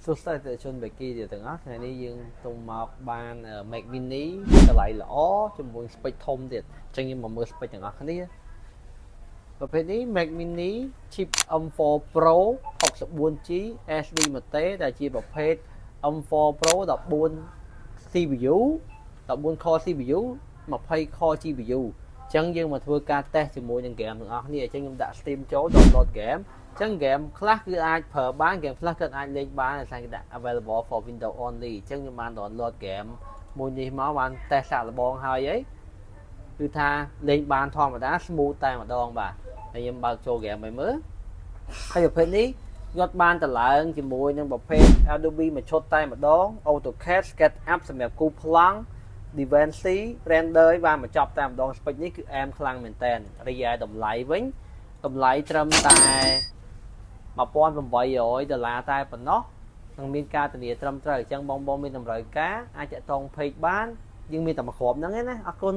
សួស្តីទៅជនបេគីទាំងអស់ថ្ងៃនេះយើងទៅមកបាន Mac Mini តម្លៃល្អជាមួយ spec ធំទៀតអញ្ចឹងយើងមកមើល spec ទាំងអស់គ្នាប្រភេទនេះ Mac Mini chip M4 Pro 64G SD មួយទេដែលជាប្រភេទ M4 Pro 14 CPU 14 core CPU 20 core GPU អញ្ចឹងយើងមកធ្វើការ test ជាមួយនឹង game ទាំងអស់គ្នាអញ្ចឹងខ្ញុំដាក់ Steam ចូល download game អញ្ចឹង game ខ្លះគឺអាចប្រើបាន game ខ្លះគឺអាចលេងបានតែគេដាក់ available for Windows only អញ្ចឹងខ្ញុំបាន download game មួយនេះមកបាន test សាកល្បងហើយគឺថាលេងបានធម្មតា smooth តែម្ដងបាទហើយខ្ញុំបើកចូល game ឲ្យមើលហើយប្រភេទនេះគាត់បានតម្លើងជាមួយនឹងប្រភេទ Adobe មួយឈុតតែម្ដង AutoCAD SketchUp សម្រាប់គូប្លង់ DaVinci render ឲ្យបានបញ្ចប់តែម្ដង spec នេះគឺអែមខ្លាំងមែនតើរីឯតម្លៃវិញតម្លៃត្រឹមតែ$1,800តែប៉ុណ្ណោះនឹងមានការធានាត្រឹមត្រូវអញ្ចឹងបងមានតម្រូវការអាចតាក់ទង page បានយើងមានតែមួយគ្រាប់ហ្នឹងឯណាអរគុណ